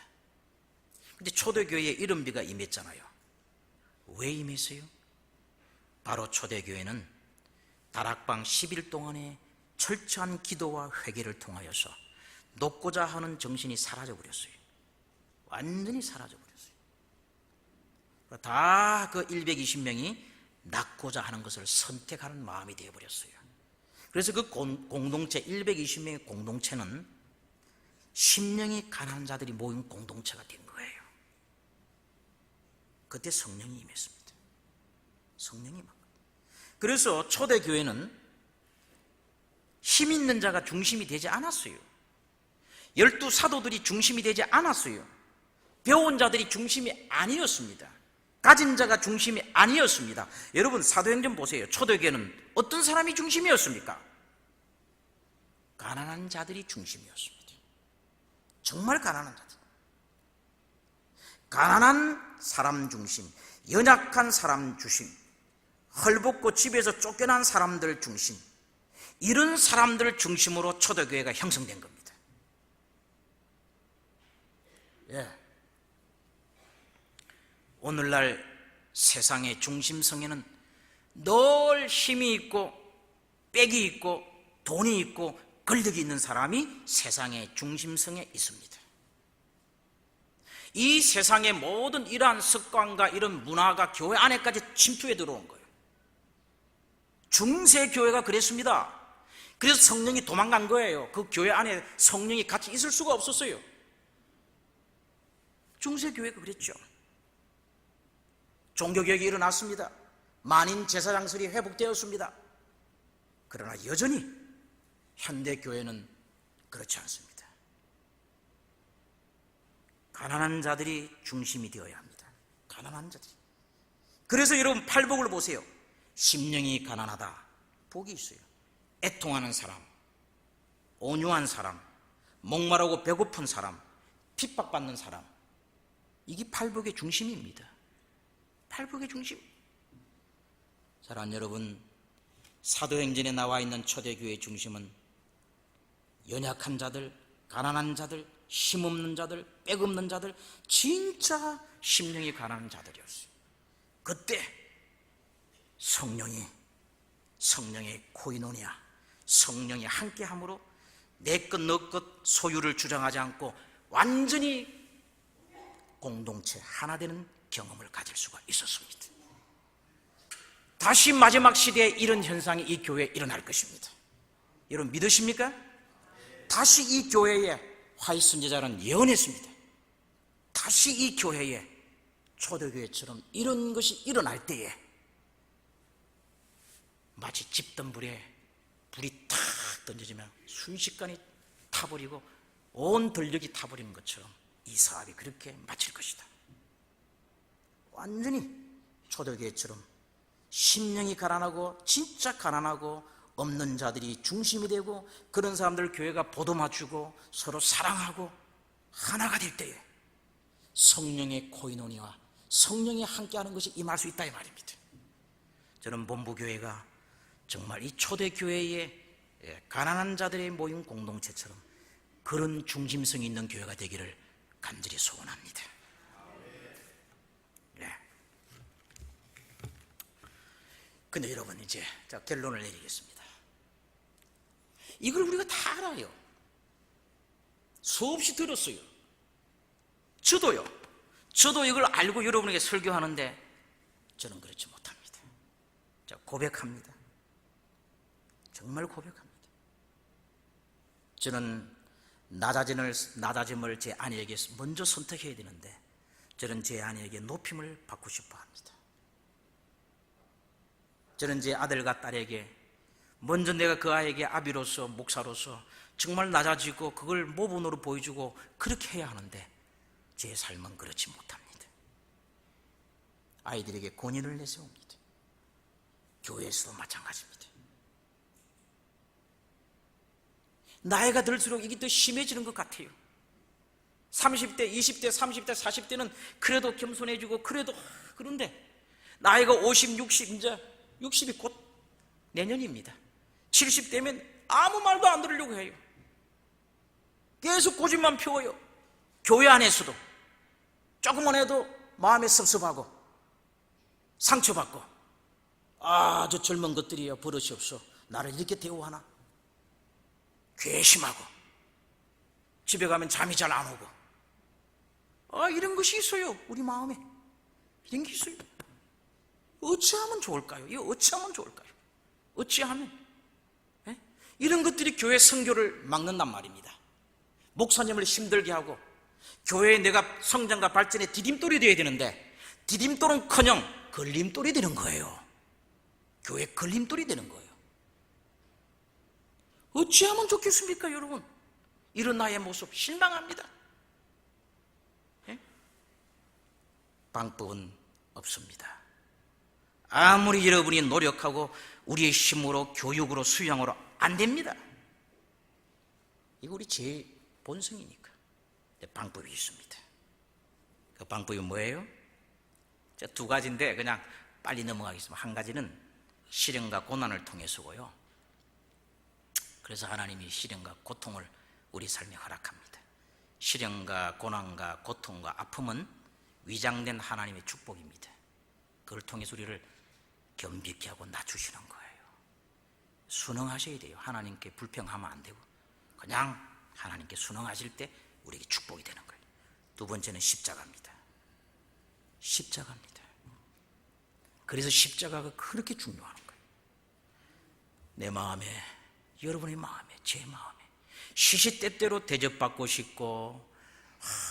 A: 근데 초대교회에 이런 비가 임했잖아요. 왜 임했어요? 바로 초대교회는 다락방 10일 동안의 철저한 기도와 회개를 통하여서 높고자 하는 정신이 사라져버렸어요. 완전히 사라져버렸어요. 다 그 120명이 낳고자 하는 것을 선택하는 마음이 되어버렸어요. 그래서 그 공동체 120명의 공동체는 심령이 가난한 자들이 모인 공동체가 된 거예요. 그때 성령이 임했습니다. 성령이 막. 그래서 초대교회는 힘 있는 자가 중심이 되지 않았어요. 12 사도들이 중심이 되지 않았어요. 배운 자들이 중심이 아니었습니다. 가진 자가 중심이 아니었습니다. 여러분 사도행전 보세요. 초대교회는 어떤 사람이 중심이었습니까? 가난한 자들이 중심이었습니다. 정말 가난한 자들. 가난한 사람 중심, 연약한 사람 중심, 헐벗고 집에서 쫓겨난 사람들 중심, 이런 사람들을 중심으로 초대교회가 형성된 겁니다. 오늘날 세상의 중심성에는 늘 힘이 있고 빽이 있고 돈이 있고 권력이 있는 사람이 세상의 중심성에 있습니다. 이 세상의 모든 이러한 습관과 이런 문화가 교회 안에까지 침투해 들어온 거예요. 중세 교회가 그랬습니다. 그래서 성령이 도망간 거예요. 그 교회 안에 성령이 같이 있을 수가 없었어요. 중세교회가 그랬죠. 종교개혁이 일어났습니다. 만인 제사장설이 회복되었습니다. 그러나 여전히 현대교회는 그렇지 않습니다. 가난한 자들이 중심이 되어야 합니다. 가난한 자들이. 그래서 여러분 팔복을 보세요. 심령이 가난하다, 복이 있어요. 애통하는 사람, 온유한 사람, 목마르고 배고픈 사람, 핍박받는 사람, 이게 팔복의 중심입니다. 팔복의 중심. 사랑하는 여러분, 사도행전에 나와 있는 초대교회의 중심은 연약한 자들, 가난한 자들, 힘없는 자들, 빽없는 자들, 진짜 심령이 가난한 자들이었어요. 그때 성령의 코이노니아, 성령이 함께함으로 내 것 너 것 소유를 주장하지 않고 완전히 공동체 하나 되는 경험을 가질 수가 있었습니다. 다시 마지막 시대에 이런 현상이 이 교회에 일어날 것입니다. 여러분 믿으십니까? 다시 이 교회에 화이 선지자는 예언했습니다. 다시 이 교회에 초대교회처럼 이런 것이 일어날 때에 마치 집던불에 불이 탁 던져지면 순식간에 타버리고 온 들녘이 타버리는 것처럼 이 사업이 그렇게 마칠 것이다. 완전히 초대교회처럼 심령이 가난하고 진짜 가난하고 없는 자들이 중심이 되고 그런 사람들 교회가 보듬어주고 서로 사랑하고 하나가 될 때에 성령의 코이노니와 성령이 함께하는 것이 임할 수 있다 이 말입니다. 저는 본부교회가 정말 이 초대교회의 가난한 자들의 모임 공동체처럼 그런 중심성이 있는 교회가 되기를 간절히 소원합니다. 네. 근데 여러분 이제 결론을 내리겠습니다. 이걸 우리가 다 알아요. 수없이 들었어요. 저도 이걸 알고 여러분에게 설교하는데 저는 그렇지 못합니다. 자, 고백합니다. 정말 고백합니다. 저는 낮아짐을 제 아내에게 먼저 선택해야 되는데 저는 제 아내에게 높임을 받고 싶어 합니다. 저는 제 아들과 딸에게 먼저 내가 그 아이에게 아비로서 목사로서 정말 낮아지고 그걸 모범으로 보여주고 그렇게 해야 하는데 제 삶은 그렇지 못합니다. 아이들에게 권위를 내세웁니다. 교회에서도 마찬가지입니다. 나이가 들수록 이게 더 심해지는 것 같아요. 30대, 20대, 30대, 40대는 그래도 겸손해지고 그런데 나이가 50, 60, 이제 60이 곧 내년입니다. 70대면 아무 말도 안 들으려고 해요. 계속 고집만 피워요. 교회 안에서도 조금만 해도 마음에 섭섭하고 상처받고 저 젊은 것들이여 버릇이 없어 나를 이렇게 대우하나, 괘씸하고 집에 가면 잠이 잘 안 오고 이런 것이 있어요. 우리 마음에 이런 게 있어요. 어찌하면 좋을까요? 이거 어찌하면 좋을까요? 어찌하면 이런 것들이 교회 선교를 막는단 말입니다. 목사님을 힘들게 하고 교회에 내가 성장과 발전에 디딤돌이 되어야 되는데 디딤돌은커녕 걸림돌이 되는 거예요. 교회 걸림돌이 되는 거예요. 어찌하면 좋겠습니까, 여러분? 이런 나의 모습 실망합니다. 방법은 없습니다. 아무리 여러분이 노력하고 우리의 힘으로 교육으로 수양으로 안 됩니다. 이거 우리 제 본성이니까. 방법이 있습니다. 그 방법이 뭐예요? 두 가지인데 그냥 빨리 넘어가겠습니다. 한 가지는 시련과 고난을 통해서고요. 그래서 하나님이 시련과 고통을 우리 삶에 허락합니다. 시련과 고난과 고통과 아픔은 위장된 하나님의 축복입니다. 그걸 통해서 우리를 겸비케 하고 낮추시는 거예요. 순응하셔야 돼요. 하나님께 불평하면 안 되고 그냥 하나님께 순응하실 때 우리에게 축복이 되는 거예요. 두 번째는 십자가입니다. 십자가입니다. 그래서 십자가가 그렇게 중요한 거예요. 내 마음에, 여러분의 마음에, 제 마음에 시시때때로 대접받고 싶고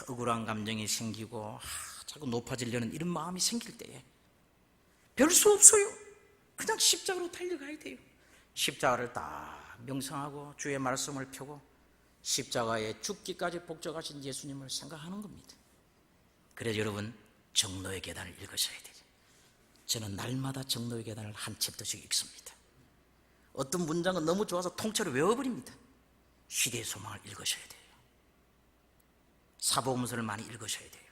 A: 억울한 감정이 생기고 자꾸 높아지려는 이런 마음이 생길 때에 별 수 없어요. 그냥 십자가로 달려가야 돼요. 십자가를 딱 명상하고 주의 말씀을 펴고 십자가에 죽기까지 복종하신 예수님을 생각하는 겁니다. 그래서 여러분 정노의 계단을 읽으셔야 돼요. 저는 날마다 정노의 계단을 한 챕터씩 읽습니다. 어떤 문장은 너무 좋아서 통째로 외워버립니다. 시대의 소망을 읽으셔야 돼요. 사복음서를 많이 읽으셔야 돼요.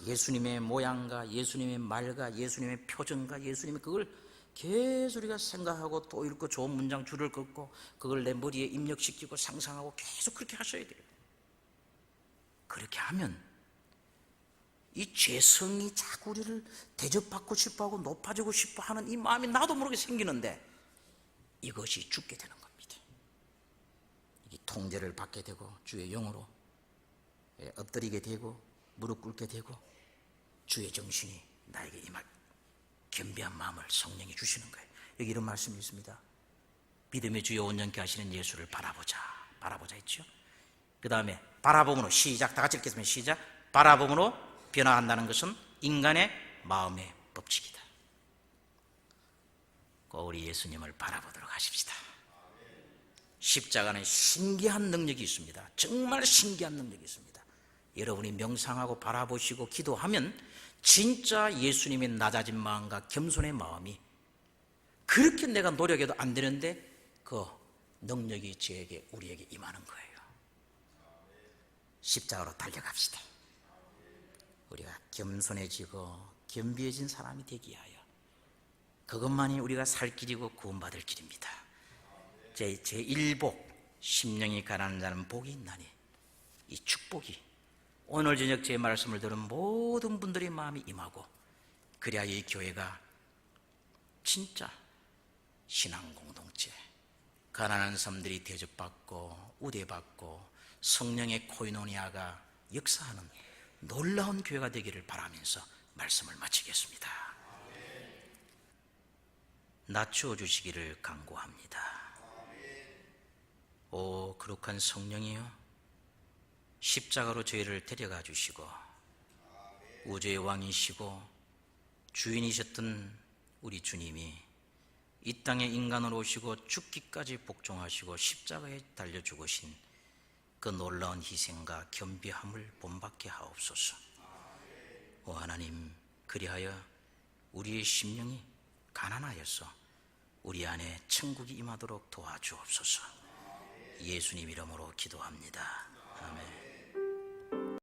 A: 예수님의 모양과 예수님의 말과 예수님의 표정과 예수님의 그걸 계속 우리가 생각하고 또 읽고 좋은 문장 줄을 긋고 그걸 내 머리에 입력시키고 상상하고 계속 그렇게 하셔야 돼요. 그렇게 하면 이 죄성이 자꾸 우리를 대접받고 싶어하고 높아지고 싶어하는 이 마음이 나도 모르게 생기는데 이것이 죽게 되는 겁니다. 이 통제를 받게 되고 주의 영으로 엎드리게 되고 무릎 꿇게 되고 주의 정신이 나에게 임할 겸비한 마음을 성령이 주시는 거예요. 여기 이런 말씀이 있습니다. 믿음의 주여 온전케 하시는 예수를 바라보자 했죠. 그 다음에 바라봄으로 시작, 다 같이 읽겠습니다. 시작. 바라봄으로 변화한다는 것은 인간의 마음의 법칙이다. 꼭 우리 예수님을 바라보도록 하십시다. 십자가는 신기한 능력이 있습니다. 정말 신기한 능력이 있습니다. 여러분이 명상하고 바라보시고 기도하면 진짜 예수님의 낮아진 마음과 겸손의 마음이 그렇게 내가 노력해도 안 되는데 그 능력이 저에게 우리에게 임하는 거예요. 십자가로 달려갑시다. 우리가 겸손해지고 겸비해진 사람이 되기 위하여 그것만이 우리가 살 길이고 구원받을 길입니다. 제1복 심령이 가난한 자는 복이 있나니 이 축복이 오늘 저녁 제 말씀을 들은 모든 분들의 마음이 임하고 그래야 이 교회가 진짜 신앙 공동체 가난한 사람들이 대접받고 우대받고 성령의 코이노니아가 역사하는 놀라운 교회가 되기를 바라면서 말씀을 마치겠습니다. 낮추어 주시기를 간구합니다. 오 거룩한 성령이여, 십자가로 저희를 데려가 주시고 우주의 왕이시고 주인이셨던 우리 주님이 이 땅에 인간으로 오시고 죽기까지 복종하시고 십자가에 달려 죽으신 그 놀라운 희생과 겸비함을 본받게 하옵소서. 오 하나님, 그리하여 우리의 심령이 가난하여서 우리 안에 천국이 임하도록 도와주옵소서. 예수님 이름으로 기도합니다. 아멘.